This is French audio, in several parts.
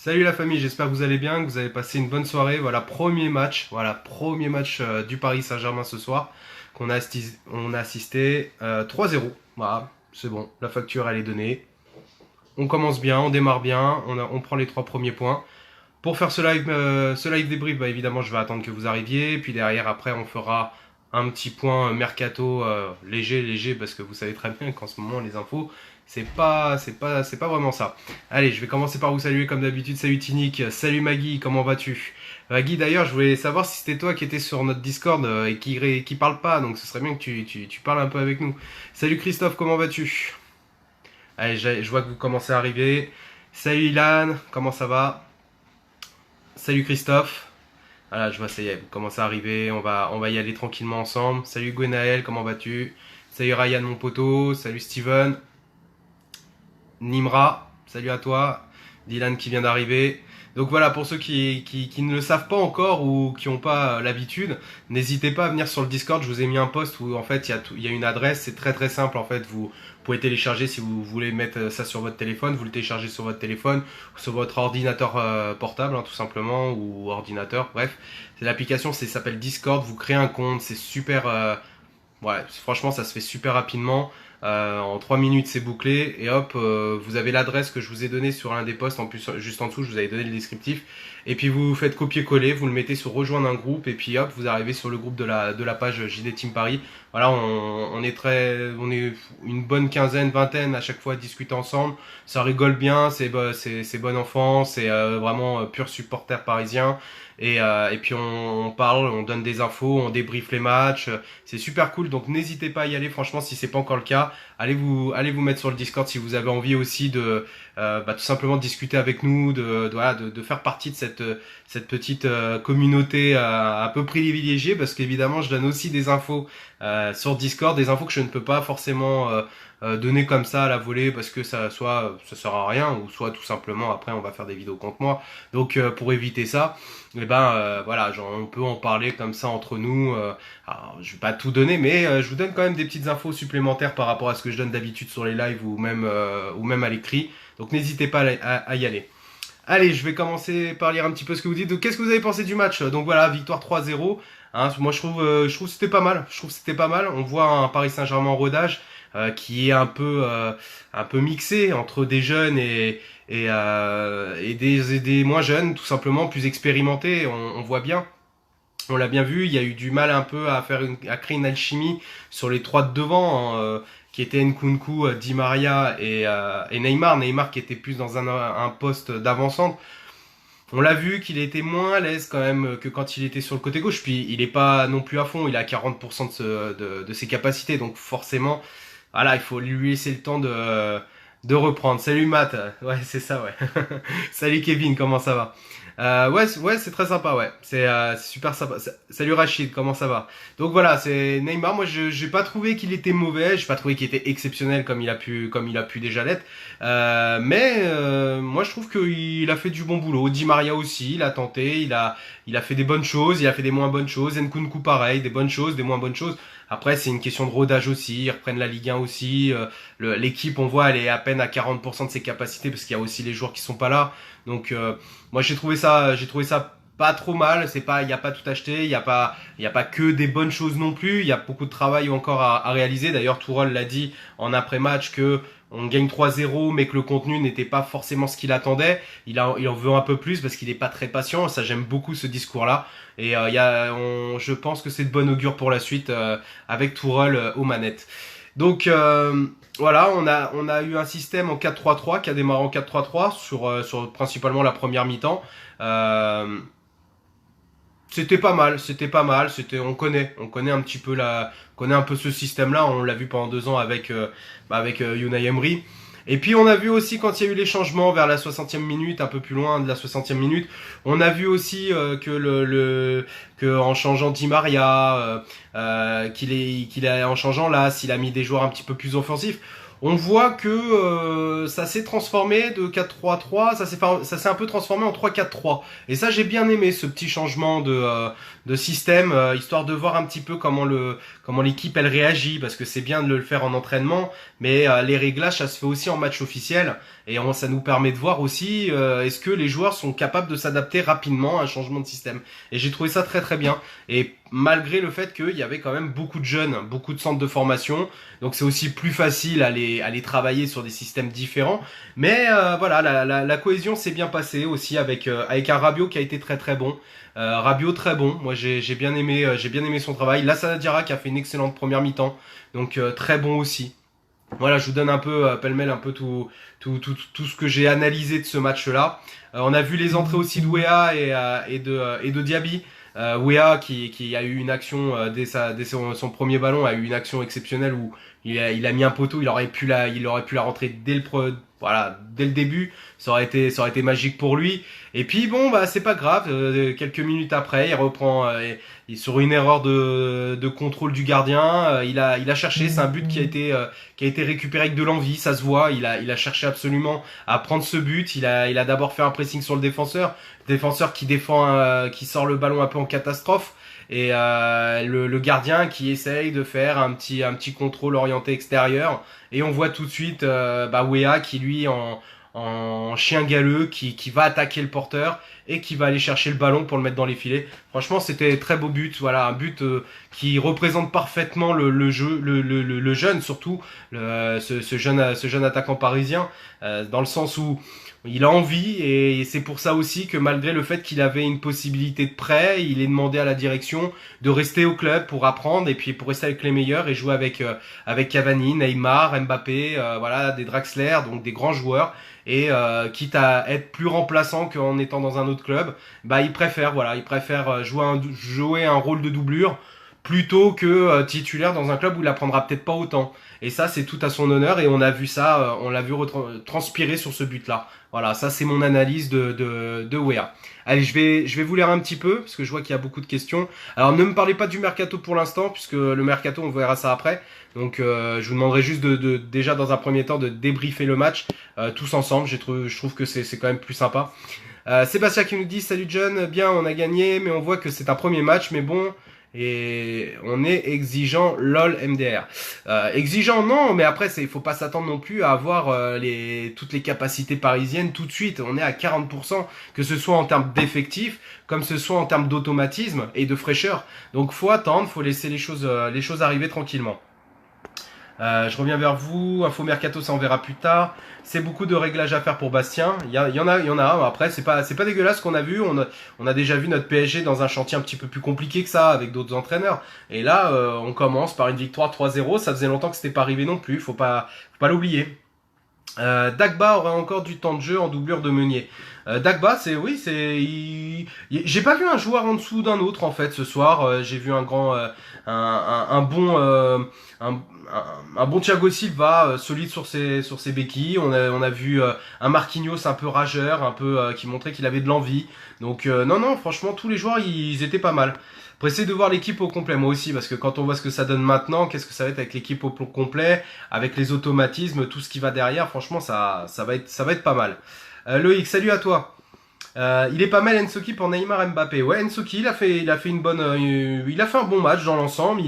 Salut la famille, j'espère que vous allez bien, que vous avez passé une bonne soirée. Premier match du Paris Saint-Germain ce soir, on a assisté 3-0. Voilà, c'est bon, la facture elle est donnée. On commence bien, on démarre bien, on prend les trois premiers points. Pour faire ce live débrief, bah, évidemment je vais attendre que vous arriviez, puis derrière après on fera un petit point mercato léger, parce que vous savez très bien qu'en ce moment les infos c'est pas vraiment ça. Allez, je vais commencer par vous saluer comme d'habitude. Salut Tinik, salut Maggie, comment vas-tu? Maggie, d'ailleurs, je voulais savoir si c'était toi qui étais sur notre Discord et qui parle pas, donc ce serait bien que tu parles un peu avec nous. Salut Christophe, comment vas-tu? Allez, je vois que vous commencez à arriver. Salut Ilan, comment ça va? Salut Christophe. Voilà, je vois, ça y est, vous commencez à arriver, on va y aller tranquillement ensemble. Salut Gwenaël, comment vas-tu? Salut Ryan, mon poteau, salut Steven. Nimra, salut à toi. Dylan qui vient d'arriver. Donc voilà, pour ceux qui ne le savent pas encore ou qui n'ont pas l'habitude, n'hésitez pas à venir sur le Discord. Je vous ai mis un post où en fait il y a une adresse, c'est très simple en fait. Vous pouvez télécharger si vous voulez mettre ça sur votre téléphone, vous le téléchargez sur votre téléphone, sur votre ordinateur portable tout simplement, ou ordinateur, bref. C'est l'application, ça s'appelle Discord, vous créez un compte, c'est super... ouais, franchement ça se fait super rapidement. En 3 minutes c'est bouclé et hop, vous avez l'adresse que je vous ai donnée sur un des posts, en plus juste en dessous je vous avais donné le descriptif, et puis vous faites copier-coller, vous le mettez sur rejoindre un groupe et puis hop vous arrivez sur le groupe de la page JD Team Paris. Voilà, on est une bonne quinzaine, vingtaine à chaque fois à discuter ensemble, ça rigole bien, c'est bon enfant, c'est vraiment pur supporter parisien. Et puis on parle, on donne des infos, on débriefe les matchs, c'est super cool, donc n'hésitez pas à y aller, franchement si c'est pas encore le cas, allez vous mettre sur le Discord si vous avez envie aussi de tout simplement discuter avec nous, de faire partie de cette petite communauté un peu privilégiée, parce qu'évidemment je donne aussi des infos sur Discord, des infos que je ne peux pas forcément donner comme ça à la volée, parce que ça sert à rien, ou soit tout simplement après on va faire des vidéos contre moi. Donc pour éviter ça, voilà, genre, on peut en parler comme ça entre nous. Alors, je vais pas tout donner, mais je vous donne quand même des petites infos supplémentaires par rapport à ce que je donne d'habitude sur les lives ou même à l'écrit. Donc n'hésitez pas à y aller. Allez, je vais commencer par lire un petit peu ce que vous dites. Donc, qu'est-ce que vous avez pensé du match? Donc voilà, victoire 3-0. Hein, moi, je trouve que c'était pas mal. Je trouve que c'était pas mal. On voit un Paris Saint-Germain en rodage qui est un peu mixé entre des jeunes et des moins jeunes, tout simplement, plus expérimentés. On voit bien. On l'a bien vu, il y a eu du mal un peu à créer une alchimie sur les trois de devant, qui étaient Nkunku, Di Maria et Neymar. Neymar qui était plus dans un poste d'avant-centre. On l'a vu qu'il était moins à l'aise quand même que quand il était sur le côté gauche. Puis il est pas non plus à fond, il a 40% de ses capacités. Donc forcément, voilà, il faut lui laisser le temps de reprendre. Salut Matt, ouais c'est ça ouais. Salut Kevin, comment ça va? Ouais, c'est très sympa, ouais. C'est super sympa. Salut Rachid, comment ça va? Donc voilà, c'est Neymar. Moi, j'ai pas trouvé qu'il était mauvais. J'ai pas trouvé qu'il était exceptionnel comme il a pu déjà l'être. Moi, je trouve qu'il a fait du bon boulot. Di Maria aussi, il a tenté, il a fait des bonnes choses, il a fait des moins bonnes choses. Nkunku pareil, des bonnes choses, des moins bonnes choses. Après, c'est une question de rodage aussi. Ils reprennent la Ligue 1 aussi. L'équipe, on voit, elle est à peine à 40% de ses capacités parce qu'il y a aussi les joueurs qui sont pas là. Donc moi j'ai trouvé ça pas trop mal. C'est pas, il y a pas tout acheté, il y a pas que des bonnes choses non plus. Il y a beaucoup de travail encore à réaliser. D'ailleurs, Tourelle l'a dit en après-match que on gagne 3-0, mais que le contenu n'était pas forcément ce qu'il attendait. Il en veut un peu plus parce qu'il est pas très patient. Ça, j'aime beaucoup ce discours-là. Et je pense que c'est de bon augure pour la suite avec Tourelle aux manettes. Donc voilà, on a eu un système en 4-3-3 qui a démarré en 4-3-3 sur principalement la première mi-temps. Euh, C'était pas mal, on connaît un petit peu on connaît un peu ce système-là. On l'a vu pendant 2 ans avec Unai Emery. Et puis on a vu aussi quand il y a eu les changements vers la 60e minute, un peu plus loin de la 60e minute, on a vu aussi que en changeant Di Maria, en changeant là, s'il a mis des joueurs un petit peu plus offensifs. on voit que ça s'est transformé de 4-3-3, ça s'est un peu transformé en 3-4-3. Et ça, j'ai bien aimé ce petit changement de système, histoire de voir un petit peu comment l'équipe elle réagit, parce que c'est bien de le faire en entraînement, mais les réglages, ça se fait aussi en match officiel, et ça nous permet de voir aussi est-ce que les joueurs sont capables de s'adapter rapidement à un changement de système. Et j'ai trouvé ça très très bien. Et malgré le fait qu'il y avait quand même beaucoup de jeunes, beaucoup de centres de formation, donc c'est aussi plus facile à les travailler sur des systèmes différents. Mais voilà, la cohésion s'est bien passée aussi avec un Rabiot qui a été très très bon. Rabiot très bon, moi j'ai bien aimé son travail. Lassana Diarra qui a fait une excellente première mi-temps, donc très bon aussi. Voilà, je vous donne un peu pêle-mêle un peu tout ce que j'ai analysé de ce match-là. On a vu les entrées aussi de Weah et de Diaby. Weah qui a eu une action dès son premier ballon, a eu une action exceptionnelle où il a mis un poteau, il aurait pu la rentrer dès le début, ça aurait été magique pour lui. Et puis bon bah c'est pas grave, quelques minutes après, il reprend sur une erreur de contrôle du gardien, il a cherché, c'est un but qui a été récupéré avec de l'envie, ça se voit, il a cherché absolument à prendre ce but, il a d'abord fait un pressing sur le défenseur qui défend qui sort le ballon un peu en catastrophe. Et le gardien qui essaye de faire un petit contrôle orienté extérieur, et on voit tout de suite Weah qui lui en chien galeux qui va attaquer le porteur et qui va aller chercher le ballon pour le mettre dans les filets. Franchement, c'était très beau but, voilà, un but qui représente parfaitement le jeu, le jeune surtout, ce jeune attaquant parisien, dans le sens où il a envie, et c'est pour ça aussi que malgré le fait qu'il avait une possibilité de prêt, il est demandé à la direction de rester au club pour apprendre et puis pour rester avec les meilleurs et jouer avec Cavani, Neymar, Mbappé, voilà, des Draxler, donc des grands joueurs. Et quitte à être plus remplaçant qu'en étant dans un autre club, bah il préfère jouer un rôle de doublure plutôt que titulaire dans un club où il apprendra peut-être pas autant. Et ça, c'est tout à son honneur, et on a vu ça, on l'a vu transpirer sur ce but-là. Voilà, ça c'est mon analyse de Weah. Allez, je vais vous lire un petit peu, parce que je vois qu'il y a beaucoup de questions. Alors ne me parlez pas du mercato pour l'instant, puisque le mercato, on verra ça après. Donc je vous demanderai juste déjà dans un premier temps de débriefer le match tous ensemble. Je trouve que c'est quand même plus sympa. Sébastien qui nous dit: salut John, bien on a gagné, mais on voit que c'est un premier match, mais bon, et on est exigeant, lol MDR. Exigeant non, mais après il faut pas s'attendre non plus à avoir toutes les capacités parisiennes tout de suite. On est à 40%, que ce soit en termes d'effectifs, comme ce soit en termes d'automatisme et de fraîcheur. Donc faut attendre, faut laisser les choses arriver tranquillement. Je reviens vers vous. Info mercato, ça on verra plus tard. C'est beaucoup de réglages à faire pour Bastien. Il y en a. Après, c'est pas dégueulasse ce qu'on a vu. On a déjà vu notre PSG dans un chantier un petit peu plus compliqué que ça, avec d'autres entraîneurs. Et là, on commence par une victoire 3-0. Ça faisait longtemps que c'était pas arrivé non plus. Faut pas l'oublier. Dagba aurait encore du temps de jeu en doublure de Meunier. Dagba, j'ai pas vu un joueur en dessous d'un autre en fait ce soir. J'ai vu un bon Thiago Silva, solide sur ses béquilles. On a vu un Marquinhos un peu rageur, un peu qui montrait qu'il avait de l'envie. Donc non, franchement tous les joueurs ils étaient pas mal. Après, essayer de voir l'équipe au complet, moi aussi, parce que quand on voit ce que ça donne maintenant, qu'est-ce que ça va être avec l'équipe au complet, avec les automatismes, tout ce qui va derrière, franchement, ça va être pas mal. Loïc, salut à toi. Il est pas mal Ensoki pour Neymar Mbappé. Ouais, Ensoki, il a fait il a fait un bon match dans l'ensemble.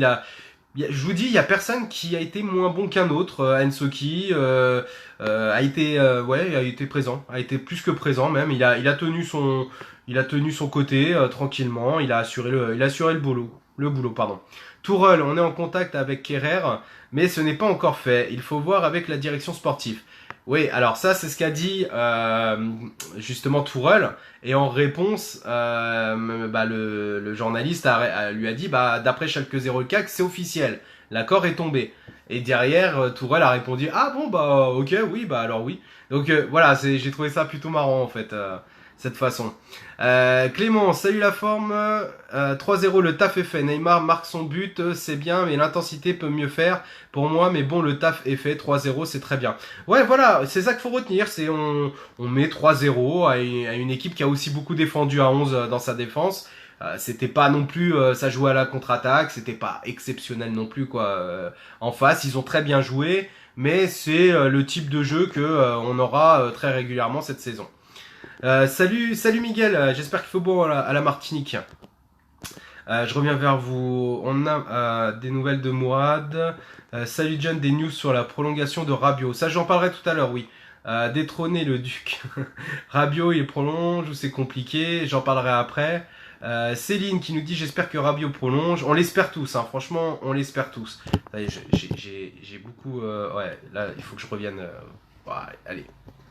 Je vous dis, il y a personne qui a été moins bon qu'un autre. Ensoki a été présent, a été plus que présent même. Il a tenu son côté tranquillement. Il a assuré le boulot, pardon. Tourelle, on est en contact avec Kerrer, mais ce n'est pas encore fait. Il faut voir avec la direction sportive. Oui, alors ça c'est ce qu'a dit justement Tourelle, et en réponse, le journaliste lui a dit d'après Schalke 04 c'est officiel, l'accord est tombé. Et derrière Tourelle a répondu ah bon ok oui alors oui. Donc voilà, j'ai trouvé ça plutôt marrant en fait. Cette façon. Clément, salut la forme. 3-0, le taf est fait. Neymar marque son but, c'est bien, mais l'intensité peut mieux faire pour moi. Mais bon, le taf est fait. 3-0, c'est très bien. Ouais, voilà, c'est ça qu'il faut retenir. C'est on met 3-0 à une équipe qui a aussi beaucoup défendu à 11 dans sa défense. C'était pas non plus, ça jouait à la contre-attaque. C'était pas exceptionnel non plus quoi. En face, ils ont très bien joué. mais c'est le type de jeu que on aura très régulièrement cette saison. Salut Miguel, j'espère qu'il faut beau à la Martinique. Je reviens vers vous. On a des nouvelles de Mourad. Salut John, des news sur la prolongation de Rabiot. Ça, j'en parlerai tout à l'heure, oui. Détrôner le Duc. Rabiot, il prolonge ou c'est compliqué. J'en parlerai après. Céline qui nous dit j'espère que Rabiot prolonge. On l'espère tous, hein. Franchement, on l'espère tous. J'ai beaucoup. Ouais, là, il faut que je revienne. Ouais, allez,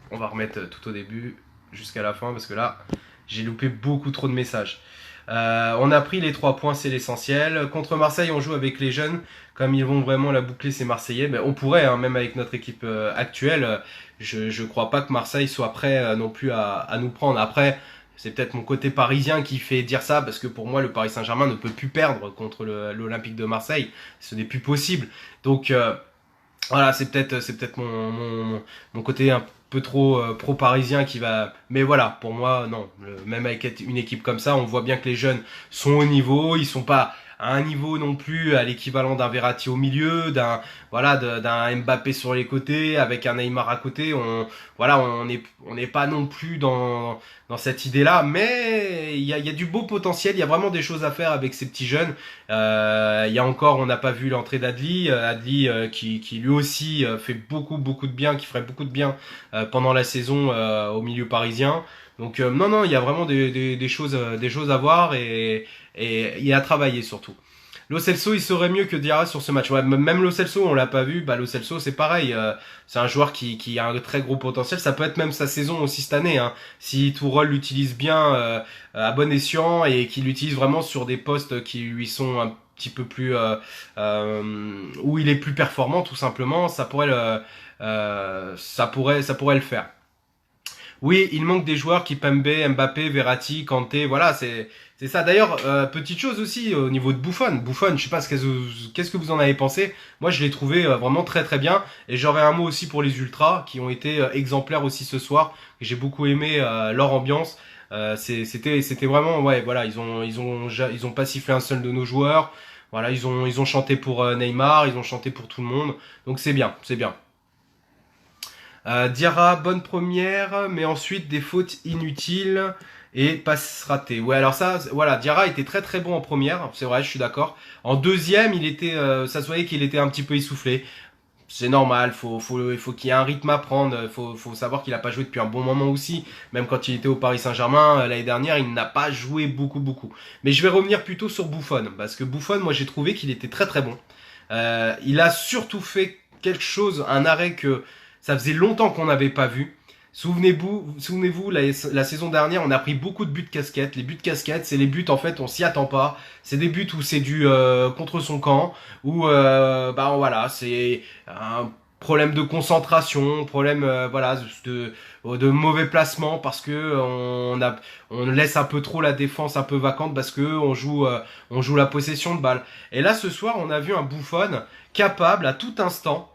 on va remettre tout au début jusqu'à la fin parce que là, j'ai loupé beaucoup trop de messages. On a pris les 3 points, c'est l'essentiel. Contre Marseille, on joue avec les jeunes. Comme ils vont vraiment la boucler, ces Marseillais. Mais on pourrait, hein, même avec notre équipe actuelle. Je crois pas que Marseille soit prêt non plus à nous prendre. Après, c'est peut-être mon côté parisien qui fait dire ça, parce que pour moi, le Paris Saint-Germain ne peut plus perdre contre l'Olympique de Marseille. Ce n'est plus possible. Donc voilà, c'est peut-être mon côté un peu trop pro-parisien qui va... Mais voilà, pour moi, non. Même avec une équipe comme ça, on voit bien que les jeunes sont au niveau. Ils sont pas à un niveau non plus à l'équivalent d'un Verratti au milieu, d'un Mbappé sur les côtés, avec un Neymar à côté. On n'est pas non plus dans cette idée-là, mais il y a du beau potentiel. Il y a vraiment des choses à faire avec ces petits jeunes. Il y a encore, on n'a pas vu l'entrée d'Adli, qui lui aussi fait beaucoup de bien, qui ferait beaucoup de bien pendant la saison au milieu parisien. Donc non, il y a vraiment des choses à voir et à travailler surtout. Lo Celso, il serait mieux que Diarra sur ce match. Ouais, même Lo Celso, on l'a pas vu. Lo Celso, c'est pareil. C'est un joueur qui a un très gros potentiel. Ça peut être même sa saison aussi cette année, hein. Si Tourelle l'utilise bien à bon escient et qu'il l'utilise vraiment sur des postes qui lui sont un petit peu plus où il est plus performant, tout simplement, ça pourrait le faire. Oui, il manque des joueurs qui Pembe, Mbappé, Verratti, Kanté, voilà, c'est ça. D'ailleurs, petite chose aussi au niveau de Buffon. Buffon, je sais pas qu'est-ce que vous en avez pensé. Moi, je l'ai trouvé vraiment très bien. Et j'aurais un mot aussi pour les ultras qui ont été exemplaires aussi ce soir. J'ai beaucoup aimé leur ambiance. C'était vraiment, ouais, voilà, ils ont pas sifflé un seul de nos joueurs. Voilà, ils ont chanté pour Neymar, ils ont chanté pour tout le monde. Donc c'est bien, c'est bien. Diarra, bonne première, mais ensuite des fautes inutiles et passes ratées. Ouais, alors ça, voilà, Diarra était très bon en première, c'est vrai, je suis d'accord. En deuxième, ça se voyait qu'il était un petit peu essoufflé. C'est normal, il faut qu'il y ait un rythme à prendre. Faut savoir qu'il a pas joué depuis un bon moment aussi. Même quand il était au Paris Saint-Germain l'année dernière, il n'a pas joué beaucoup. Mais je vais revenir plutôt sur Buffon, parce que Buffon, moi j'ai trouvé qu'il était très bon. Il a surtout fait quelque chose, un arrêt que ça faisait longtemps qu'on n'avait pas vu. Souvenez-vous, la saison dernière, on a pris beaucoup de buts de casquette. Les buts de casquette, c'est les buts, en fait, on s'y attend pas. C'est des buts où c'est du contre son camp, où, voilà, c'est un problème de concentration, problème, voilà, de mauvais placement, parce que on laisse un peu trop la défense un peu vacante, parce que on joue la possession de balle. Et là, ce soir, on a vu un Buffon capable, à tout instant,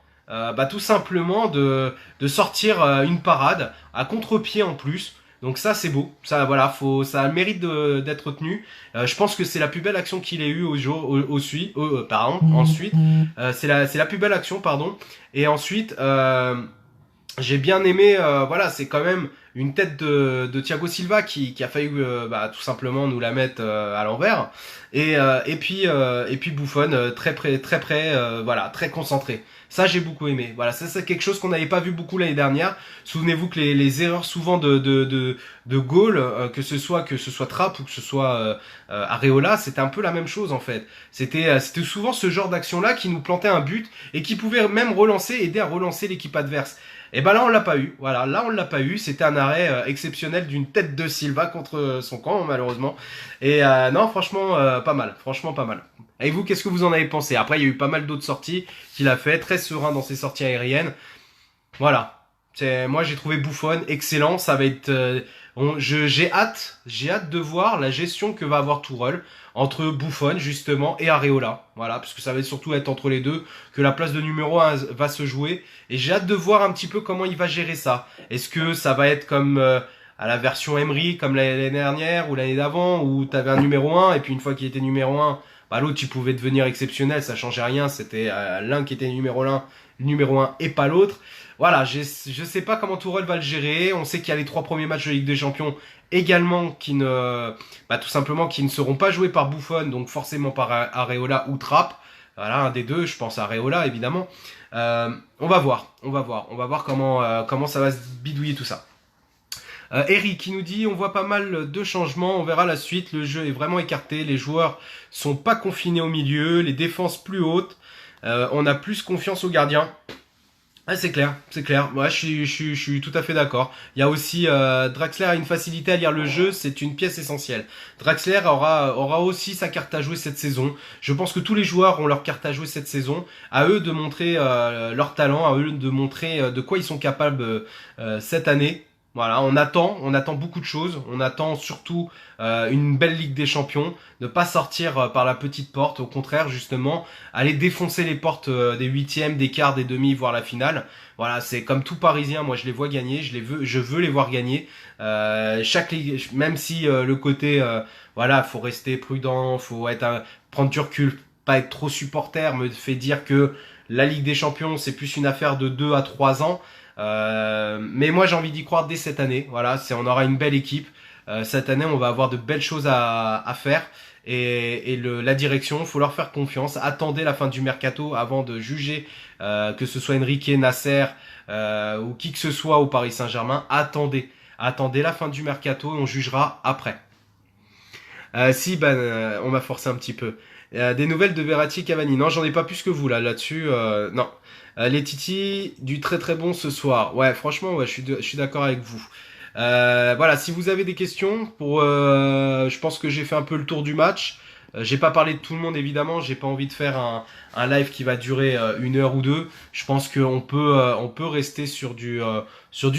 tout simplement de sortir une parade à contre-pied en plus. Donc ça c'est beau, ça voilà, ça a le mérite d'être retenu. Je pense que c'est la plus belle action qu'il ait eue ensuite. C'est la plus belle action, pardon. Et ensuite, j'ai bien aimé, voilà, c'est quand même une tête de Thiago Silva qui a failli tout simplement nous la mettre à l'envers. Et puis Buffon très près, voilà, très concentré. Ça j'ai beaucoup aimé. Voilà, ça c'est quelque chose qu'on n'avait pas vu beaucoup l'année dernière. Souvenez-vous que les erreurs souvent de goal, que ce soit Trapp ou que ce soit Areola, c'était un peu la même chose en fait. C'était souvent ce genre d'action là qui nous plantait un but et qui pouvait même aider à relancer l'équipe adverse. Et là on l'a pas eu. Voilà, là on l'a pas eu. C'était un arrêt exceptionnel d'une tête de Silva contre son camp malheureusement. Et non, franchement pas mal. Franchement pas mal. Et vous, qu'est-ce que vous en avez pensé? Après, il y a eu pas mal d'autres sorties qu'il a fait, très serein dans ses sorties aériennes. Voilà. Moi j'ai trouvé Buffon excellent. Ça va être j'ai hâte de voir la gestion que va avoir Tourelle entre Buffon justement et Areola. Voilà, parce que ça va surtout être entre les deux que la place de numéro 1 va se jouer. Et j'ai hâte de voir un petit peu comment il va gérer ça. Est-ce que ça va être comme à la version Emery, comme l'année dernière ou l'année d'avant, où t'avais un numéro 1 et puis une fois qu'il était numéro 1, bah, l'autre il pouvait devenir exceptionnel, ça changeait rien, c'était l'un qui était numéro 1 et pas l'autre. Voilà, je sais pas comment Tourelle va le gérer. On sait qu'il y a les 3 premiers matchs de Ligue des Champions également tout simplement qui ne seront pas joués par Buffon, donc forcément par Areola ou Trapp. Voilà, un des deux, je pense à Areola évidemment. On va voir comment ça va se bidouiller tout ça. Eric qui nous dit on voit pas mal de changements, on verra la suite, le jeu est vraiment écarté, les joueurs sont pas confinés au milieu, les défenses plus hautes, on a plus confiance aux gardiens. Ah, c'est clair. Ouais, je suis tout à fait d'accord. Il y a aussi Draxler a une facilité à lire le jeu, c'est une pièce essentielle. Draxler aura aussi sa carte à jouer cette saison. Je pense que tous les joueurs ont leur carte à jouer cette saison. À eux de montrer leur talent, à eux de montrer de quoi ils sont capables cette année. Voilà, on attend beaucoup de choses. On attend surtout une belle Ligue des Champions, ne pas sortir par la petite porte. Au contraire, justement, aller défoncer les portes des huitièmes, des quarts, des demi, voire la finale. Voilà, c'est comme tout Parisien. Moi, je les vois gagner. Je veux les voir gagner. Chaque ligue, même si le côté, voilà, faut rester prudent, faut prendre du recul, pas être trop supporter, me fait dire que la Ligue des Champions, c'est plus une affaire de 2 à 3 ans. Mais moi j'ai envie d'y croire dès cette année. Voilà, on aura une belle équipe. Cette année, on va avoir de belles choses à faire. Et la direction, faut leur faire confiance. Attendez la fin du mercato avant de juger que ce soit Enrique, Nasser ou qui que ce soit au Paris Saint-Germain. Attendez la fin du mercato et on jugera après. On m'a forcé un petit peu. Des nouvelles de Verratti et Cavani. Non, j'en ai pas plus que vous là-dessus. Non. Les Titi, du très très bon ce soir. Ouais, franchement, ouais, je suis d'accord avec vous. Voilà, si vous avez des questions, je pense que j'ai fait un peu le tour du match. J'ai pas parlé de tout le monde évidemment. J'ai pas envie de faire un live qui va durer 1 heure ou deux. Je pense qu'on peut rester sur du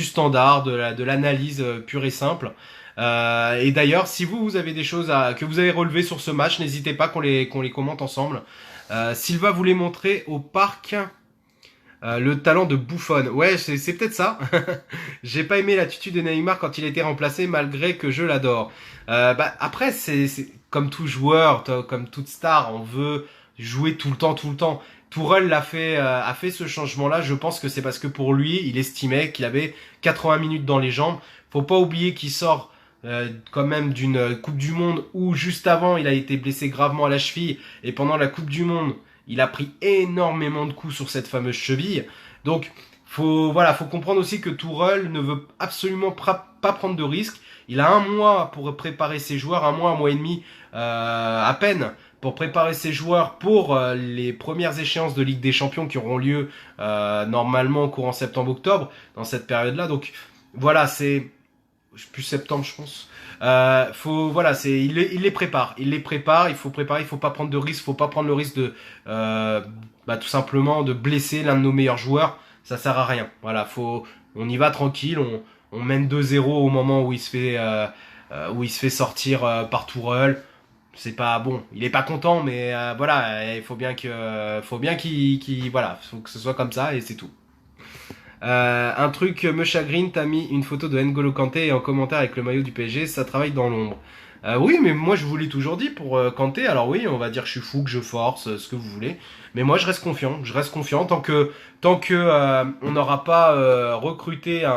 standard, de l'analyse pure et simple. Et d'ailleurs, si vous avez des choses que vous avez relevées sur ce match, n'hésitez pas qu'on les commente ensemble. Silva voulait montrer au parc le talent de Buffon. Ouais, c'est peut-être ça. J'ai pas aimé l'attitude de Neymar quand il a été remplacé, malgré que je l'adore. Après, c'est comme tout joueur, comme toute star, on veut jouer tout le temps. Tourelle a fait ce changement-là. Je pense que c'est parce que pour lui, il estimait qu'il avait 80 minutes dans les jambes. Faut pas oublier qu'il sort quand même d'une Coupe du Monde où juste avant il a été blessé gravement à la cheville et pendant la Coupe du Monde il a pris énormément de coups sur cette fameuse cheville. Donc faut comprendre aussi que Tourelle ne veut absolument pas prendre de risques. Il a 1 mois pour préparer ses joueurs, 1 mois et demi à peine pour préparer ses joueurs pour les premières échéances de Ligue des Champions qui auront lieu normalement courant septembre-octobre dans cette période-là. Donc voilà, c'est plus septembre je pense. Il les prépare, il faut pas prendre de risque, faut pas prendre le risque de tout simplement de blesser l'un de nos meilleurs joueurs, ça sert à rien. Voilà, on y va tranquille, on mène 2-0 au moment où il se fait sortir par Tourelle. C'est pas bon, il est pas content, mais il faut bien qu'il faut que ce soit comme ça et c'est tout. Un truc me chagrine, t'as mis une photo de N'Golo Kanté en commentaire avec le maillot du PSG, ça travaille dans l'ombre. Oui, mais moi je vous l'ai toujours dit pour Kanté, alors oui, on va dire que je suis fou, que je force, ce que vous voulez. Mais moi je reste confiant tant que on n'aura pas recruté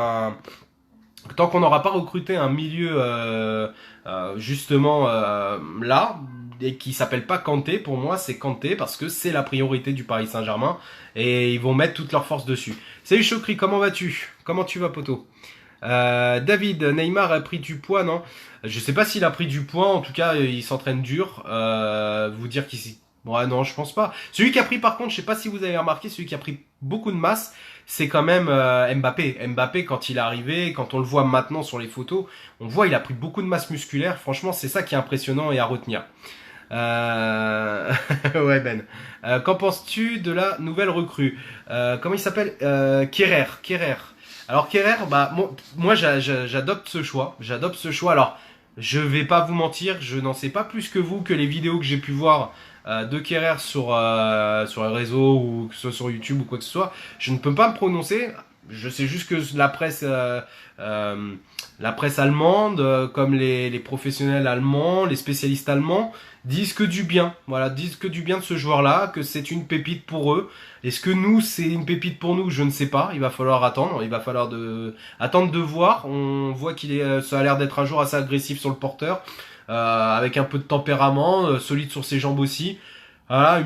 tant qu'on n'aura pas recruté un milieu justement là et qui s'appelle pas Kanté, pour moi c'est Kanté parce que c'est la priorité du Paris Saint-Germain et ils vont mettre toute leur force dessus. Salut Chokri, comment vas-tu? Comment tu vas poto? David, Neymar a pris du poids, non? Je sais pas s'il a pris du poids, en tout cas il s'entraîne dur. Vous dire qu'il... Ouais, non, je pense pas. Celui qui a pris par contre, je sais pas si vous avez remarqué, celui qui a pris beaucoup de masse, c'est quand même Mbappé. Mbappé, quand il est arrivé, quand on le voit maintenant sur les photos, on voit il a pris beaucoup de masse musculaire. Franchement, c'est ça qui est impressionnant et à retenir. Ouais Ben. Qu'en penses-tu de la nouvelle recrue? Comment il s'appelle? Kehrer. Alors Kehrer, moi j'adopte ce choix. Alors, je vais pas vous mentir, je n'en sais pas plus que vous que les vidéos que j'ai pu voir de Kehrer sur les réseaux ou que ce soit sur YouTube ou quoi que ce soit. Je ne peux pas me prononcer. Je sais juste que la presse allemande, comme les professionnels allemands, les spécialistes allemands, disent que du bien. Voilà, disent que du bien de ce joueur-là, que c'est une pépite pour eux. Est-ce que nous, c'est une pépite pour nous? Je ne sais pas. Il va falloir attendre. Il va falloir attendre de voir. On voit ça a l'air d'être un joueur assez agressif sur le porteur, avec un peu de tempérament, solide sur ses jambes aussi. Voilà,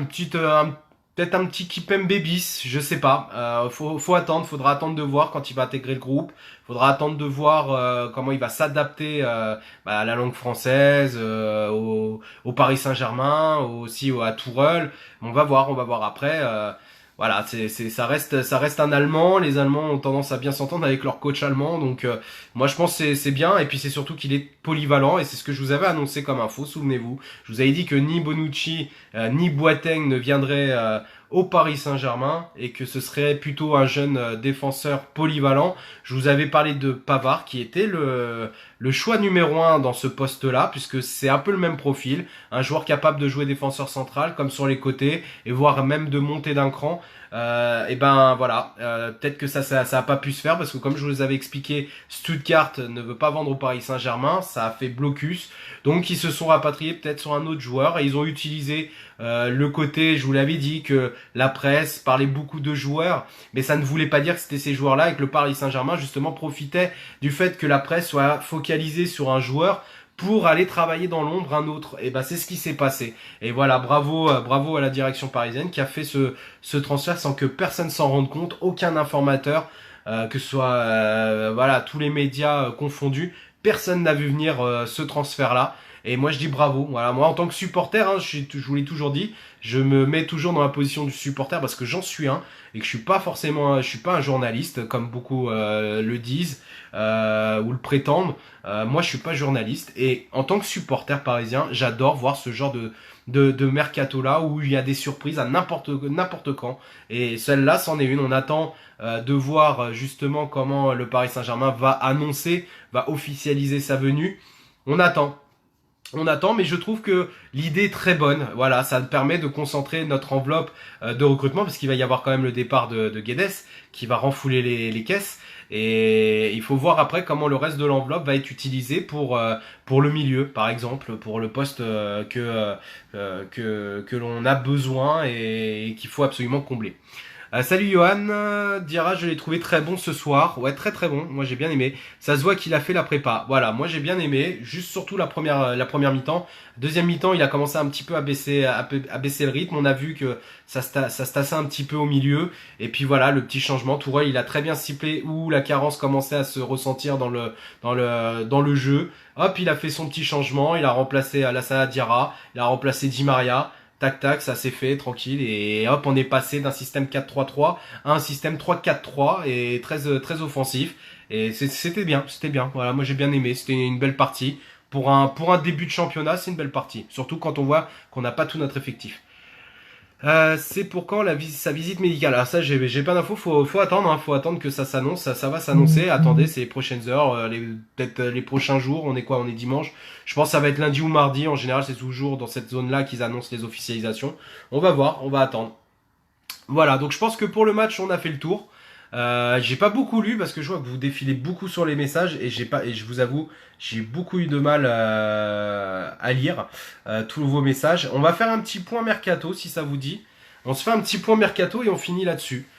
peut-être un petit Kipembe bis, je sais pas. Faut attendre, faudra attendre de voir quand il va intégrer le groupe. Faudra attendre de voir comment il va s'adapter à la langue française, au Paris Saint-Germain, aussi à Tourelle. On va voir après. Voilà, ça reste un Allemand. Les Allemands ont tendance à bien s'entendre avec leur coach allemand, donc moi je pense que c'est bien. Et puis c'est surtout qu'il est polyvalent, et c'est ce que je vous avais annoncé comme info. Souvenez-vous, je vous avais dit que ni Bonucci ni Boateng ne viendraient au Paris Saint-Germain, et que ce serait plutôt un jeune défenseur polyvalent. Je vous avais parlé de Pavard, qui était le choix numéro 1 dans ce poste-là, puisque c'est un peu le même profil, un joueur capable de jouer défenseur central comme sur les côtés, et voire même de monter d'un cran. Et ben voilà, peut-être que ça a pas pu se faire, parce que comme je vous avais expliqué, Stuttgart ne veut pas vendre au Paris Saint-Germain, ça a fait blocus, donc ils se sont rapatriés peut-être sur un autre joueur, et ils ont utilisé le côté, je vous l'avais dit, que la presse parlait beaucoup de joueurs, mais ça ne voulait pas dire que c'était ces joueurs-là, et que le Paris Saint-Germain justement profitait du fait que la presse soit focalisée sur un joueur pour aller travailler dans l'ombre un autre. Et ben c'est ce qui s'est passé. Et voilà, bravo à la direction parisienne qui a fait ce transfert sans que personne s'en rende compte, aucun informateur, que ce soit voilà, tous les médias confondus, personne n'a vu venir ce transfert-là. Et moi je dis bravo. Voilà, moi en tant que supporter, hein, je vous l'ai toujours dit, je me mets toujours dans la position du supporter parce que j'en suis un, et que je suis pas un journaliste comme beaucoup le disent ou le prétendent. Moi je suis pas journaliste, et en tant que supporter parisien, j'adore voir ce genre de mercato là où il y a des surprises à n'importe quand, et celle-là c'en est une. On attend de voir justement comment le Paris Saint-Germain va officialiser sa venue. On attend, mais je trouve que l'idée est très bonne. Voilà, ça permet de concentrer notre enveloppe de recrutement, parce qu'il va y avoir quand même le départ de Guedes qui va renfouler les caisses. Et il faut voir après comment le reste de l'enveloppe va être utilisé pour le milieu, par exemple, pour le poste que l'on a besoin et qu'il faut absolument combler. Salut Johan, Diarra, je l'ai trouvé très bon ce soir. Ouais, très très bon. Moi j'ai bien aimé. Ça se voit qu'il a fait la prépa. Voilà, moi j'ai bien aimé. Juste surtout la première mi-temps. Deuxième mi-temps, il a commencé un petit peu à baisser le rythme. On a vu que ça se tassait un petit peu au milieu. Et puis voilà, le petit changement. Tourelle, il a très bien ciblé où la carence commençait à se ressentir dans le jeu. Hop, il a fait son petit changement. Il a remplacé Alassane Diarra. Il a remplacé Di Maria. Tac tac, ça s'est fait tranquille, et hop, on est passé d'un système 4-3-3 à un système 3-4-3, et très offensif, et c'était bien. Voilà, moi j'ai bien aimé, c'était une belle partie pour un début de championnat. C'est une belle partie, surtout quand on voit qu'on n'a pas tout notre effectif. C'est pour quand sa visite médicale? Alors ça, j'ai pas d'infos, faut attendre, hein, faut attendre que ça s'annonce, ça va s'annoncer. Attendez, c'est les prochaines heures, peut-être les prochains jours. On est quoi? On est dimanche. Je pense que ça va être lundi ou mardi. En général, c'est toujours dans cette zone-là qu'ils annoncent les officialisations. On va voir, on va attendre. Voilà, donc je pense que pour le match, on a fait le tour. J'ai pas beaucoup lu parce que je vois que vous défilez beaucoup sur les messages, et je vous avoue, j'ai beaucoup eu de mal à lire tous vos messages. On va faire un petit point mercato si ça vous dit. On se fait un petit point mercato et on finit là-dessus.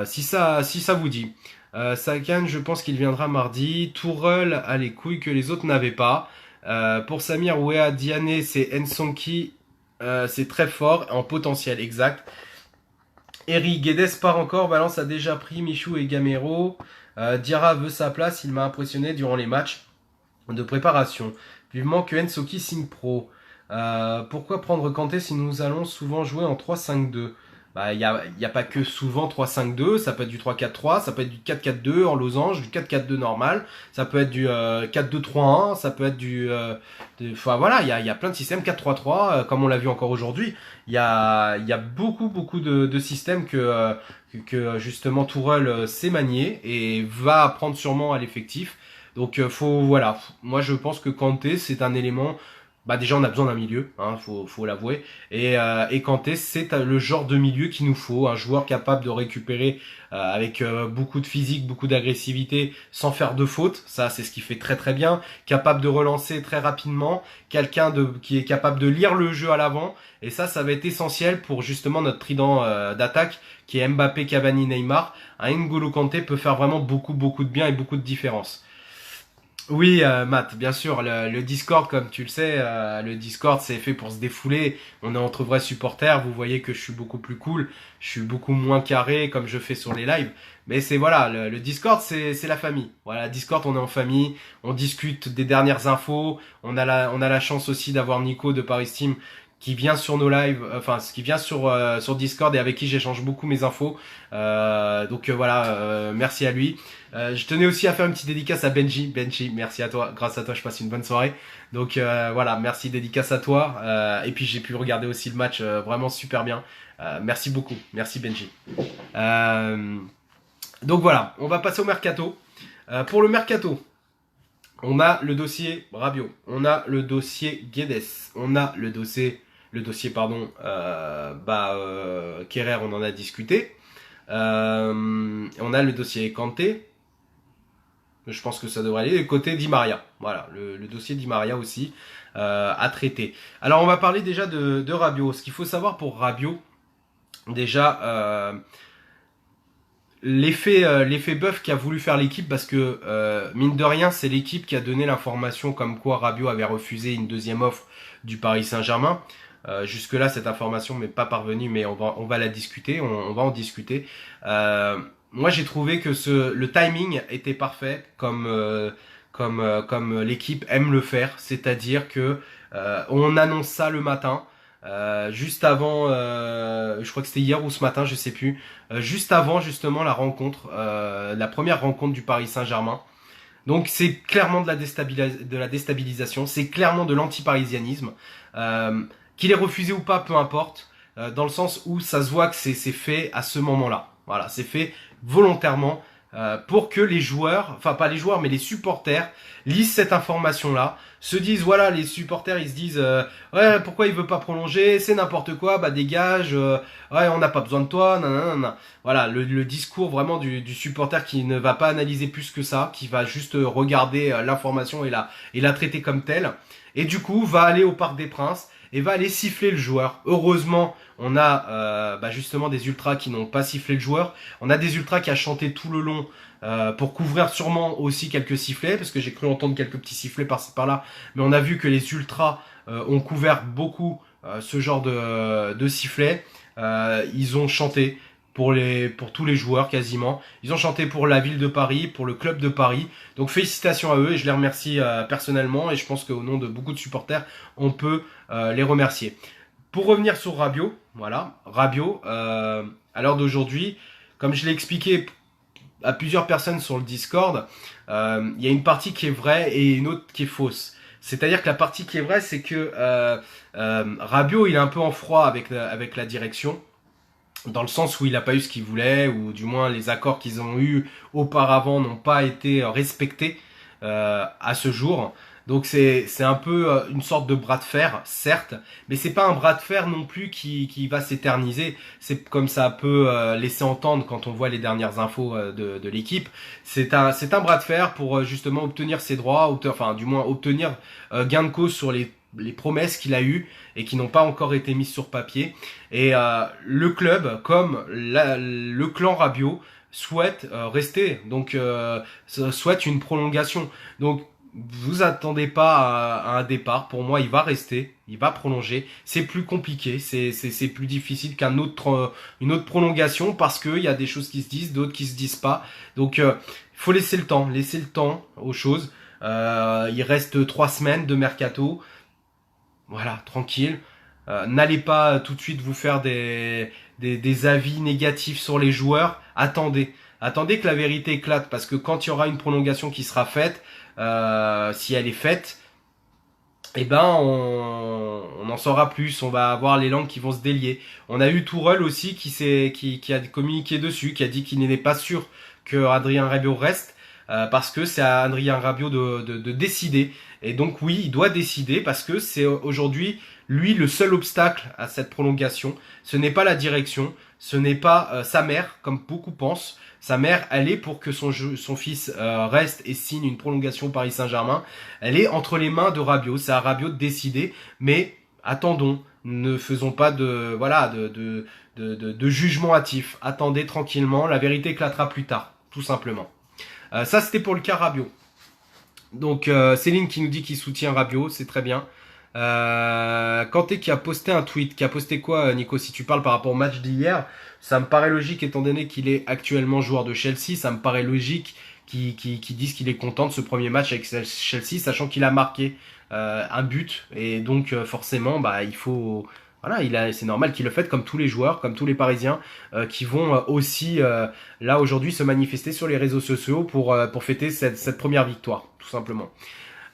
Si ça vous dit. Sagan, je pense qu'il viendra mardi. Tourelle a les couilles que les autres n'avaient pas. Pour Samir Ouéa Diané, c'est Nsonki. C'est très fort en potentiel, exact. Eric Guedes part encore, Valence a déjà pris Michou et Gamero. Diarra veut sa place, il m'a impressionné durant les matchs de préparation. Vivement que Nsonki signe pro. Pourquoi prendre Kanté si nous allons souvent jouer en 3-5-2? Bah, y a pas que souvent 3-5-2, ça peut être du 3-4-3, ça peut être du 4-4-2 en losange, du 4-4-2 normal, ça peut être du 4-2-3-1, ça peut être enfin voilà, il y a plein de systèmes, 4-3-3, comme on l'a vu encore aujourd'hui. Il y a beaucoup de systèmes que justement Tourelle sait manier et va apprendre sûrement à l'effectif. Donc voilà, moi je pense que Kanté c'est un élément Bah déjà on a besoin d'un milieu, hein, faut l'avouer. Et Kanté, c'est le genre de milieu qu'il nous faut, un joueur capable de récupérer avec beaucoup de physique, beaucoup d'agressivité, sans faire de faute. Ça, c'est ce qu'il fait très très bien. Capable de relancer très rapidement, quelqu'un qui est capable de lire le jeu à l'avant. Et ça va être essentiel pour justement notre trident d'attaque, qui est Mbappé, Cavani, Neymar. Un N'Golo Kanté peut faire vraiment beaucoup de bien et beaucoup de différence. Oui, Matt, bien sûr, le Discord, comme tu le sais, le Discord, c'est fait pour se défouler. On est entre vrais supporters. Vous voyez que je suis beaucoup plus cool, je suis beaucoup moins carré comme je fais sur les lives. Mais c'est voilà, le Discord, c'est la famille. Voilà, Discord, on est en famille, on discute des dernières infos. On a la chance aussi d'avoir Nico de Paris Team qui vient sur nos lives, enfin, qui vient sur Discord et avec qui j'échange beaucoup mes infos. Donc voilà, merci à lui. Je tenais aussi à faire une petite dédicace à Benji. Benji, merci à toi. Grâce à toi, je passe une bonne soirée. Donc voilà, merci, dédicace à toi. Et puis j'ai pu regarder aussi le match vraiment super bien. Merci beaucoup. Merci Benji. Euh, donc voilà, on va passer au mercato. Pour le mercato, on a le dossier Rabiot, on a le dossier Guedes, on a le dossier pardon, Kerrer, on en a discuté. On a le dossier Kanté. Je pense que ça devrait aller. Et côté Di Maria. Voilà, le dossier Di Maria aussi à traiter. Alors on va parler déjà de Rabiot. Ce qu'il faut savoir pour Rabiot, déjà, l'effet bœuf qu'a voulu faire l'équipe, parce que mine de rien, c'est l'équipe qui a donné l'information comme quoi Rabiot avait refusé une deuxième offre du Paris Saint-Germain. Jusque-là, cette information m'est pas parvenue, mais on va la discuter, on va en discuter. Moi, j'ai trouvé que le timing était parfait, comme l'équipe aime le faire, c'est-à-dire que on annonce ça le matin, juste avant, je crois que c'était hier ou ce matin, je sais plus, juste avant justement la rencontre, la première rencontre du Paris Saint-Germain. Donc c'est clairement de la déstabilisation, c'est clairement de l'anti-parisianisme. Qu'il ait refusé ou pas, peu importe, dans le sens où ça se voit que c'est fait à ce moment-là. Voilà, c'est fait volontairement pour que les joueurs, enfin pas les joueurs, mais les supporters lisent cette information-là, se disent voilà, les supporters ils se disent ouais, pourquoi il veut pas prolonger, c'est n'importe quoi, bah dégage, ouais, on n'a pas besoin de toi, nanana. Voilà, le discours vraiment du supporter qui ne va pas analyser plus que ça, qui va juste regarder l'information et la traiter comme telle, et du coup va aller au Parc des Princes et va aller siffler le joueur. Heureusement, on a justement des ultras qui n'ont pas sifflé le joueur. On a des ultras qui a chanté tout le long pour couvrir sûrement aussi quelques sifflets, parce que j'ai cru entendre quelques petits sifflets par-ci par-là. Mais on a vu que les ultras ont couvert beaucoup ce genre de sifflets. Ils ont chanté pour tous les joueurs quasiment. Ils ont chanté pour la ville de Paris, pour le club de Paris. Donc félicitations à eux et je les remercie personnellement, et je pense qu'au nom de beaucoup de supporters, on peut les remercier. Pour revenir sur Rabiot, voilà, Rabiot, à l'heure d'aujourd'hui, comme je l'ai expliqué à plusieurs personnes sur le Discord, il y a une partie qui est vraie et une autre qui est fausse. C'est-à-dire que la partie qui est vraie, c'est que Rabiot, il est un peu en froid avec la direction, dans le sens où il n'a pas eu ce qu'il voulait, ou du moins les accords qu'ils ont eus auparavant n'ont pas été respectés à ce jour. Donc c'est un peu une sorte de bras de fer, certes, mais c'est pas un bras de fer non plus qui va s'éterniser. C'est comme ça peut laisser entendre quand on voit les dernières infos de l'équipe. C'est un bras de fer pour justement obtenir ses droits, enfin du moins obtenir gain de cause sur les promesses qu'il a eues et qui n'ont pas encore été mises sur papier. Et le club, comme le clan Rabiot, souhaite rester, donc souhaite une prolongation. Donc vous attendez pas à un départ. Pour moi, il va rester, il va prolonger. C'est plus compliqué, c'est plus difficile qu'une autre prolongation, parce qu'il y a des choses qui se disent, d'autres qui se disent pas. Donc il faut laisser le temps aux choses. Il reste 3 semaines de mercato. Voilà, tranquille. N'allez pas tout de suite vous faire des avis négatifs sur les joueurs. Attendez que la vérité éclate, parce que quand il y aura une prolongation qui sera faite, si elle est faite, eh ben on en saura plus. On va avoir les langues qui vont se délier. On a eu Tourelle aussi qui a communiqué dessus, qui a dit qu'il n'était pas sûr que Adrien Rabiot reste. parce que c'est à Adrien Rabiot de décider. Et donc oui, il doit décider parce que c'est aujourd'hui lui le seul obstacle à cette prolongation. Ce n'est pas la direction, ce n'est pas sa mère comme beaucoup pensent. Sa mère, elle est pour que son fils reste et signe une prolongation Paris Saint-Germain. Elle est entre les mains de Rabiot. C'est à Rabiot de décider, mais attendons. Ne faisons pas de jugement hâtif. Attendez tranquillement, la vérité éclatera plus tard, tout simplement. Ça, c'était pour le cas Rabiot. Donc, Céline qui nous dit qu'il soutient Rabiot, c'est très bien. Kanté qui a posté un tweet, qui a posté quoi, Nico, si tu parles par rapport au match d'hier, ça me paraît logique étant donné qu'il est actuellement joueur de Chelsea, ça me paraît logique qu'ils disent qu'il est content de ce premier match avec Chelsea, sachant qu'il a marqué un but, et donc forcément, bah, il faut... Voilà, c'est normal qu'il le fasse comme tous les joueurs, comme tous les Parisiens, qui vont aussi, là, aujourd'hui, se manifester sur les réseaux sociaux pour fêter cette première victoire, tout simplement.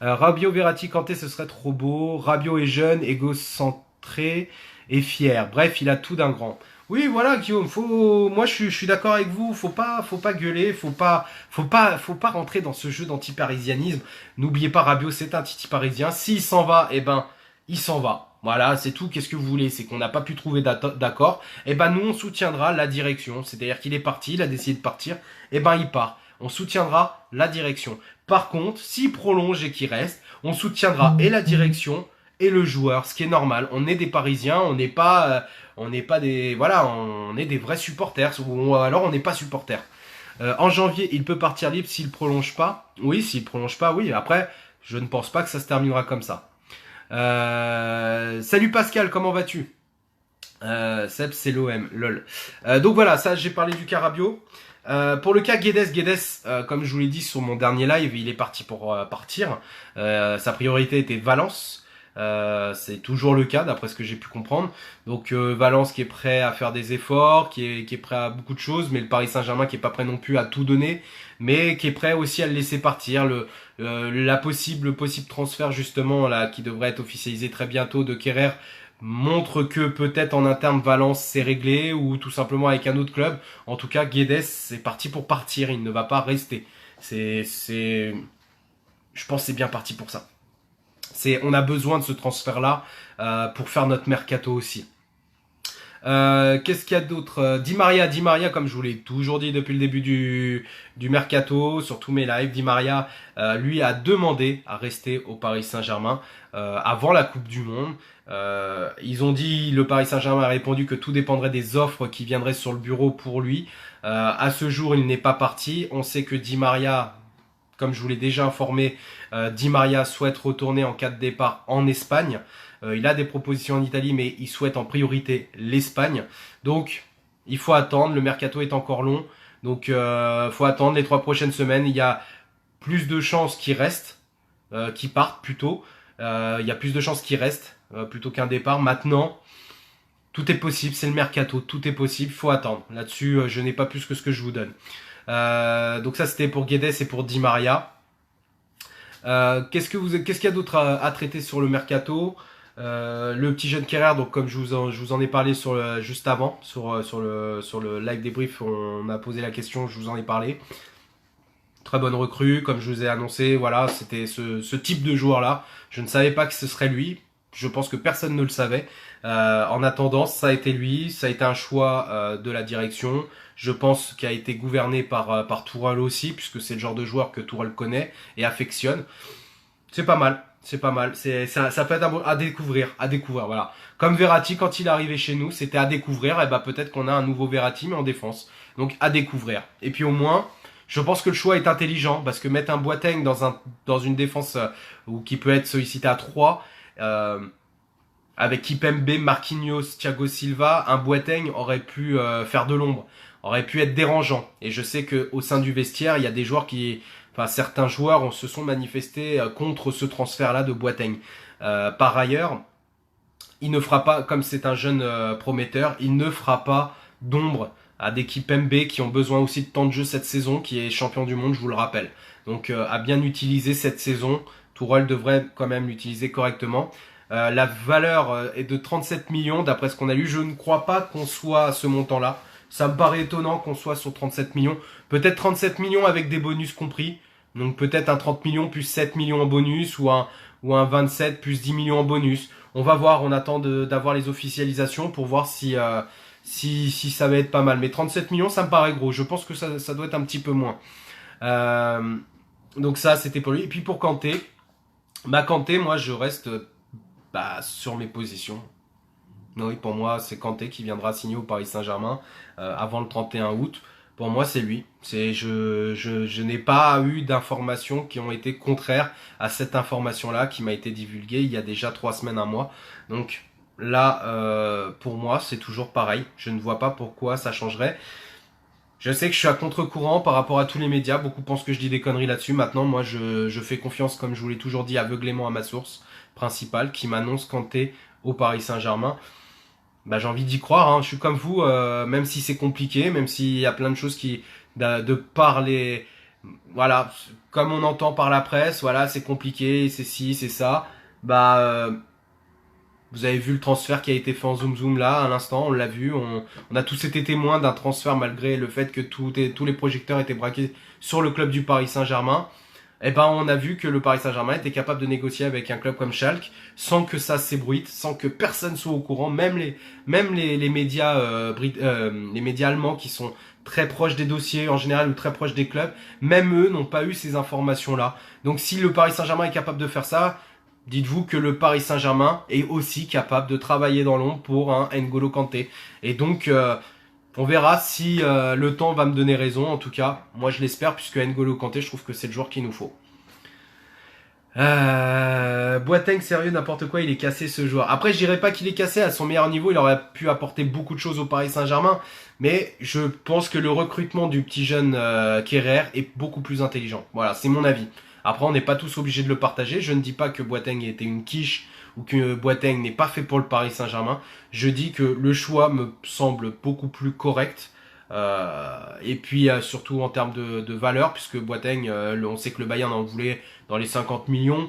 Rabiot, Verratti, Kanté, ce serait trop beau. Rabiot est jeune, égocentré et fier. Bref, il a tout d'un grand. Oui, voilà, Guillaume. Moi, je suis d'accord avec vous. Faut pas gueuler. Faut pas rentrer dans ce jeu d'anti-parisianisme. N'oubliez pas, Rabiot, c'est un titi parisien. S'il s'en va, eh ben, il s'en va. Voilà, c'est tout. Qu'est-ce que vous voulez? C'est qu'on n'a pas pu trouver d'accord. Eh ben, nous, on soutiendra la direction. C'est-à-dire qu'il est parti, il a décidé de partir. Eh ben, il part. On soutiendra la direction. Par contre, s'il prolonge et qu'il reste, on soutiendra et la direction et le joueur, ce qui est normal. On est des Parisiens, on n'est pas des, voilà, on est des vrais supporters, ou alors on n'est pas supporters. En janvier, il peut partir libre s'il prolonge pas. Oui, s'il prolonge pas, oui. Après, je ne pense pas que ça se terminera comme ça. Salut Pascal, comment vas-tu? Seb, c'est l'OM, lol. Donc voilà, ça j'ai parlé du cas Rabiot. Pour le cas Guedes, comme je vous l'ai dit sur mon dernier live, il est parti pour partir. Sa priorité était Valence. C'est toujours le cas d'après ce que j'ai pu comprendre. Donc Valence qui est prêt à faire des efforts, qui est prêt à beaucoup de choses, mais le Paris Saint-Germain qui est pas prêt non plus à tout donner, mais qui est prêt aussi à le laisser partir. La possible transfert justement là qui devrait être officialisé très bientôt de Kerrer montre que peut-être en interne Valence c'est réglé ou tout simplement avec un autre club. En tout cas, Guedes c'est parti pour partir, il ne va pas rester. Je pense que c'est bien parti pour ça. On a besoin de ce transfert-là pour faire notre mercato aussi. Qu'est-ce qu'il y a d'autre? Di Maria, comme je vous l'ai toujours dit depuis le début du mercato, sur tous mes lives, Di Maria, lui a demandé à rester au Paris Saint-Germain avant la Coupe du Monde. Ils ont dit, le Paris Saint-Germain a répondu que tout dépendrait des offres qui viendraient sur le bureau pour lui. À ce jour, il n'est pas parti. On sait que Di Maria, comme je vous l'ai déjà informé, Di Maria souhaite retourner en cas de départ en Espagne. Il a des propositions en Italie, mais il souhaite en priorité l'Espagne. Donc, il faut attendre. Le mercato est encore long. Donc, faut attendre les 3 prochaines semaines. Il y a plus de chances qu'il reste, qu'il parte plutôt. Il y a plus de chances qu'il reste plutôt qu'un départ. Maintenant, tout est possible. C'est le mercato. Tout est possible. Faut attendre. Là-dessus, je n'ai pas plus que ce que je vous donne. Donc ça, c'était pour Guedes et pour Di Maria. Qu'est-ce qu'il y a d'autre à traiter sur le mercato? Le petit jeune Kerrer, donc comme je vous en ai parlé juste avant sur le live débrief, on a posé la question, je vous en ai parlé. Très bonne recrue, comme je vous ai annoncé, voilà, c'était ce type de joueur là. Je ne savais pas que ce serait lui. Je pense que personne ne le savait. En attendant, ça a été lui, ça a été un choix de la direction. Je pense qu'il a été gouverné par Tourelle aussi, puisque c'est le genre de joueur que Tourelle connaît et affectionne. C'est pas mal. Ça peut être à découvrir, voilà. Comme Verratti, quand il est arrivé chez nous, c'était à découvrir, et bah peut-être qu'on a un nouveau Verratti, mais en défense. Donc à découvrir. Et puis au moins, je pense que le choix est intelligent, parce que mettre un Boateng dans une défense ou qui peut être sollicité à 3, avec Kipembe, Marquinhos, Thiago Silva, un Boateng aurait pu faire de l'ombre, aurait pu être dérangeant. Et je sais que au sein du vestiaire, il y a des joueurs certains joueurs se sont manifestés contre ce transfert-là de Boateng. Par ailleurs, il ne fera pas, comme c'est un jeune prometteur, il ne fera pas d'ombre à des Kipembe qui ont besoin aussi de temps de jeu cette saison, qui est champion du monde, je vous le rappelle. Donc à bien utiliser cette saison, Tourelle devrait quand même l'utiliser correctement. La valeur est de 37 millions d'après ce qu'on a lu. Je ne crois pas qu'on soit à ce montant-là. Ça me paraît étonnant qu'on soit sur 37 millions. Peut-être 37 millions avec des bonus compris. Donc peut-être un 30 millions plus 7 millions en bonus ou un 27 plus 10 millions en bonus. On va voir, on attend d'avoir les officialisations pour voir si ça va être pas mal. Mais 37 millions, ça me paraît gros. Je pense que ça doit être un petit peu moins. Donc ça, c'était pour lui. Et puis pour Kanté, Kanté, moi, je reste sur mes positions. Oui, pour moi, c'est Kanté qui viendra signer au Paris Saint-Germain avant le 31 août. Pour moi, c'est lui. Je n'ai pas eu d'informations qui ont été contraires à cette information-là qui m'a été divulguée il y a déjà 3 semaines, un mois. Donc là, pour moi, c'est toujours pareil. Je ne vois pas pourquoi ça changerait. Je sais que je suis à contre-courant par rapport à tous les médias. Beaucoup pensent que je dis des conneries là-dessus. Maintenant, moi, je fais confiance, comme je vous l'ai toujours dit, aveuglément à ma source principale qui m'annonce Kanté au Paris Saint-Germain. J'ai envie d'y croire, hein. Je suis comme vous, même si c'est compliqué, même s'il y a plein de choses qui, de par les, voilà, comme on entend par la presse, voilà, c'est compliqué, c'est ci, c'est ça. Vous avez vu le transfert qui a été fait en Zoom Zoom là, à l'instant, on l'a vu, on a tous été témoins d'un transfert malgré le fait que tous les projecteurs étaient braqués sur le club du Paris Saint-Germain. On a vu que le Paris Saint-Germain était capable de négocier avec un club comme Schalke sans que ça s'ébruite, sans que personne soit au courant, même les médias les médias allemands qui sont très proches des dossiers en général ou très proches des clubs, même eux n'ont pas eu ces informations-là. Donc si le Paris Saint-Germain est capable de faire ça, dites-vous que le Paris Saint-Germain est aussi capable de travailler dans l'ombre pour un N'Golo Kanté. Et donc on verra si le temps va me donner raison. En tout cas, moi je l'espère, puisque N'Golo Kanté, je trouve que c'est le joueur qu'il nous faut. Boateng, sérieux, n'importe quoi, il est cassé ce joueur. Après, je dirais pas qu'il est cassé. À son meilleur niveau, il aurait pu apporter beaucoup de choses au Paris Saint-Germain. Mais je pense que le recrutement du petit jeune Kerrer est beaucoup plus intelligent. Voilà, c'est mon avis. Après, on n'est pas tous obligés de le partager. Je ne dis pas que Boateng était une quiche ou que Boateng n'est pas fait pour le Paris Saint-Germain. Je dis que le choix me semble beaucoup plus correct. Et puis surtout en termes de valeur, puisque Boateng, on sait que le Bayern en voulait dans les 50 millions.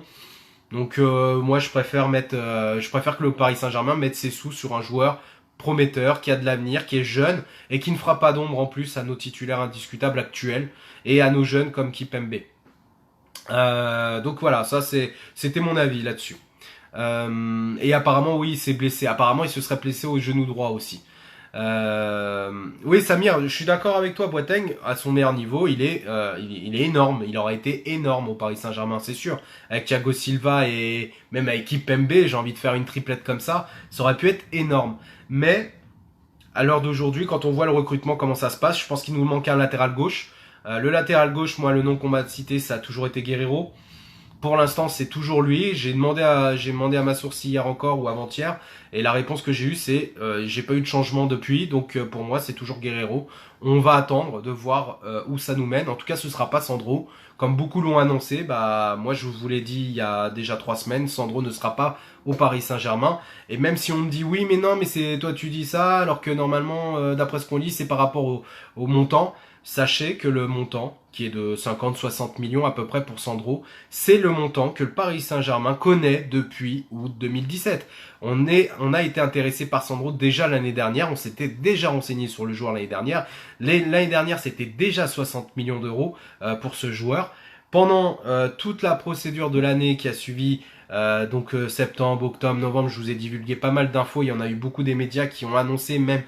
Donc moi je préfère que le Paris Saint-Germain mette ses sous sur un joueur prometteur, qui a de l'avenir, qui est jeune et qui ne fera pas d'ombre en plus à nos titulaires indiscutables actuels et à nos jeunes comme Kipembe. Donc voilà, c'était mon avis là-dessus. Et apparemment oui, il s'est blessé. Apparemment il se serait blessé au genou droit aussi. Oui, Samir, je suis d'accord avec toi. Boateng, à son meilleur niveau, il est énorme. Il aurait été énorme au Paris Saint-Germain, c'est sûr. Avec Thiago Silva et même avec Kipembe, j'ai envie de faire une triplette comme ça aurait pu être énorme. Mais à l'heure d'aujourd'hui, quand on voit le recrutement, comment ça se passe, je pense qu'il nous manque un latéral gauche. Le latéral gauche, moi, le nom qu'on m'a cité, ça a toujours été Guerreiro. Pour l'instant, c'est toujours lui. J'ai demandé à ma source hier encore ou avant-hier, et la réponse que j'ai eue, c'est j'ai pas eu de changement depuis, donc pour moi, c'est toujours Guerreiro. On va attendre de voir où ça nous mène. En tout cas, ce sera pas Sandro, comme beaucoup l'ont annoncé. Moi, je vous l'ai dit il y a déjà 3 semaines, Sandro ne sera pas au Paris Saint-Germain. Et même si on me dit oui, mais non, mais c'est toi tu dis ça, alors que normalement, d'après ce qu'on lit, c'est par rapport au montant. Sachez que le montant, qui est de 50-60 millions à peu près pour Sandro, c'est le montant que le Paris Saint-Germain connaît depuis août 2017. On a été intéressé par Sandro déjà l'année dernière, on s'était déjà renseigné sur le joueur l'année dernière. L'année dernière, c'était déjà 60 millions d'euros pour ce joueur. Pendant toute la procédure de l'année qui a suivi, septembre, octobre, novembre, je vous ai divulgué pas mal d'infos. Il y en a eu beaucoup des médias qui ont annoncé, même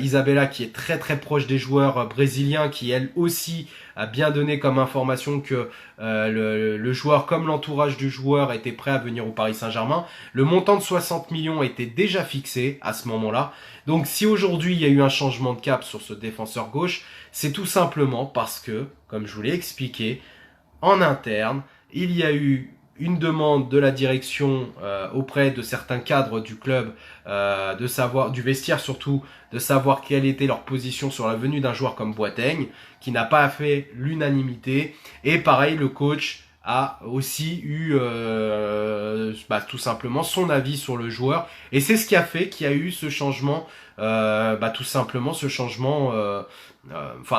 Isabella qui est très très proche des joueurs brésiliens, qui elle aussi a bien donné comme information que le joueur comme l'entourage du joueur était prêt à venir au Paris Saint-Germain. Le montant de 60 millions était déjà fixé à ce moment-là. Donc si aujourd'hui il y a eu un changement de cap sur ce défenseur gauche, c'est tout simplement parce que, comme je vous l'ai expliqué, en interne, il y a eu une demande de la direction auprès de certains cadres du club, de savoir, du vestiaire surtout, de savoir quelle était leur position sur la venue d'un joueur comme Boateng, qui n'a pas fait l'unanimité. Et pareil, le coach a aussi eu tout simplement son avis sur le joueur. Et c'est ce qui a fait qu'il y a eu ce changement, tout simplement ce changement,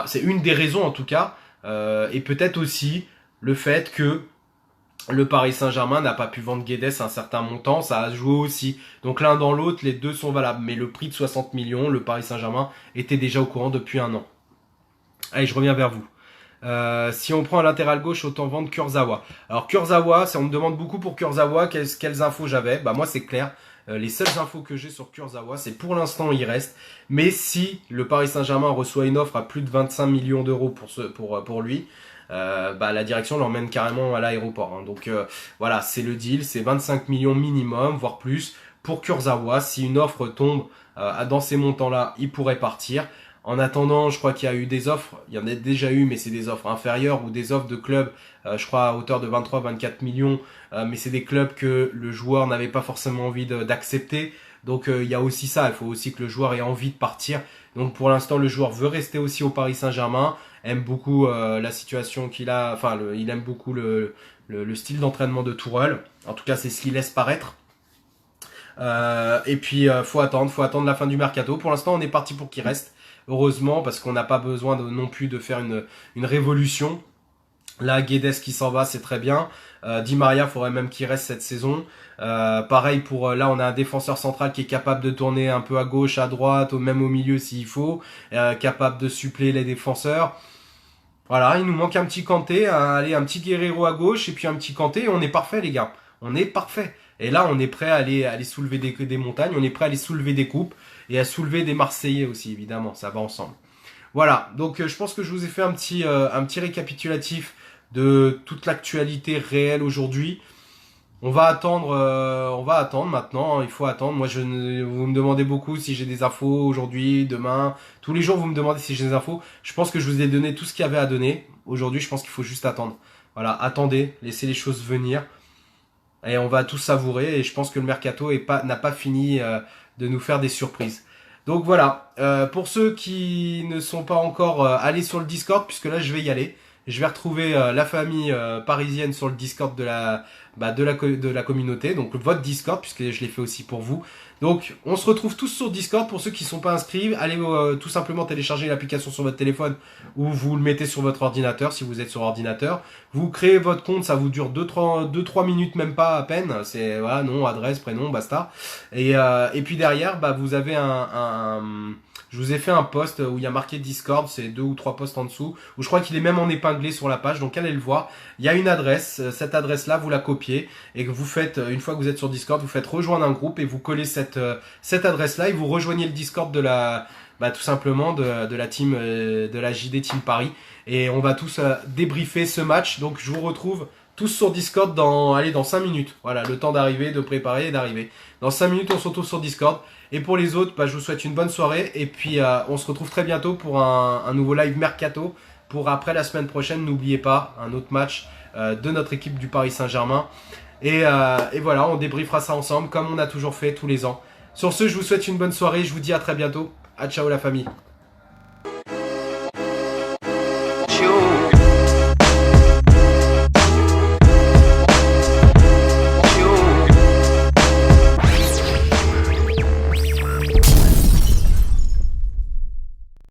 c'est une des raisons en tout cas, et peut-être aussi le fait que Le Paris Saint-Germain n'a pas pu vendre Guedes à un certain montant, ça a joué aussi. Donc l'un dans l'autre, les deux sont valables. Mais le prix de 60 millions, le Paris Saint-Germain était déjà au courant depuis un an. Allez, je reviens vers vous. Si on prend un latéral gauche, autant vendre Kurzawa. Alors Kurzawa, on me demande beaucoup pour Kurzawa, quelles infos j'avais. Bah moi c'est clair, les seules infos que j'ai sur Kurzawa, c'est pour l'instant il reste. Mais si le Paris Saint-Germain reçoit une offre à plus de 25 millions d'euros pour lui, bah la direction l'emmène carrément à l'aéroport. Hein. Donc voilà, c'est le deal, c'est 25 millions minimum, voire plus, pour Kurzawa. Si une offre tombe dans ces montants-là, il pourrait partir. En attendant, je crois qu'il y a eu des offres, il y en a déjà eu, mais c'est des offres inférieures ou des offres de clubs, je crois à hauteur de 23-24 millions, mais c'est des clubs que le joueur n'avait pas forcément envie d'accepter. Donc il y a aussi ça, il faut aussi que le joueur ait envie de partir. Donc pour l'instant, le joueur veut rester aussi au Paris Saint-Germain, aime beaucoup la situation qu'il a, enfin il aime beaucoup le style d'entraînement de Tourelle. En tout cas, c'est ce qu'il laisse paraître. Et puis faut attendre la fin du mercato. Pour l'instant, on est parti pour qu'il reste. Heureusement, parce qu'on n'a pas besoin non plus de faire une révolution. Là, Guedes qui s'en va, c'est très bien. Di Maria, faudrait même qu'il reste cette saison. Pareil pour là, on a un défenseur central qui est capable de tourner un peu à gauche, à droite, même au milieu s'il faut, capable de suppléer les défenseurs. Voilà, il nous manque un petit Kanté, allez, un petit Guerreiro à gauche et puis un petit Kanté, et on est parfait les gars. On est parfait. Et là, on est prêt à aller soulever des montagnes, on est prêt à aller soulever des coupes et à soulever des Marseillais aussi, évidemment, ça va ensemble. Voilà, donc je pense que je vous ai fait un petit récapitulatif de toute l'actualité réelle aujourd'hui. On va attendre maintenant, il faut attendre. Moi, vous me demandez beaucoup si j'ai des infos aujourd'hui, demain. Tous les jours, vous me demandez si j'ai des infos. Je pense que je vous ai donné tout ce qu'il y avait à donner. Aujourd'hui, je pense qu'il faut juste attendre. Voilà, attendez, laissez les choses venir. Et on va tous savourer. Et je pense que le mercato n'a pas fini de nous faire des surprises. Donc voilà, pour ceux qui ne sont pas encore allés sur le Discord, puisque là, je vais y aller. Je vais retrouver la famille parisienne sur le Discord de la communauté, donc votre Discord, puisque je l'ai fait aussi pour vous. Donc on se retrouve tous sur Discord. Pour ceux qui ne sont pas inscrits, allez tout simplement télécharger l'application sur votre téléphone ou vous le mettez sur votre ordinateur si vous êtes sur ordinateur. Vous créez votre compte, ça vous dure 2-3 minutes, même pas à peine. C'est voilà, nom, adresse, prénom, basta. Et puis derrière, bah, vous avez je vous ai fait un post où il y a marqué Discord, c'est 2 ou 3 posts en dessous, où je crois qu'il est même en épinglé sur la page, donc allez le voir. Il y a une adresse, cette adresse-là, vous la copiez, et que vous faites, une fois que vous êtes sur Discord, vous faites rejoindre un groupe, et vous collez cette adresse-là, et vous rejoignez le Discord tout simplement, de la team, de la JD Team Paris, et on va tous débriefer ce match, donc je vous retrouve tous sur Discord dans 5 minutes. Voilà, le temps d'arriver, de préparer et d'arriver. Dans 5 minutes, on se retrouve sur Discord. Et pour les autres, je vous souhaite une bonne soirée. Et puis, on se retrouve très bientôt pour un nouveau live Mercato. Pour après la semaine prochaine, n'oubliez pas, un autre match de notre équipe du Paris Saint-Germain. Et voilà, on débriefera ça ensemble, comme on a toujours fait tous les ans. Sur ce, je vous souhaite une bonne soirée. Je vous dis à très bientôt. À ciao la famille.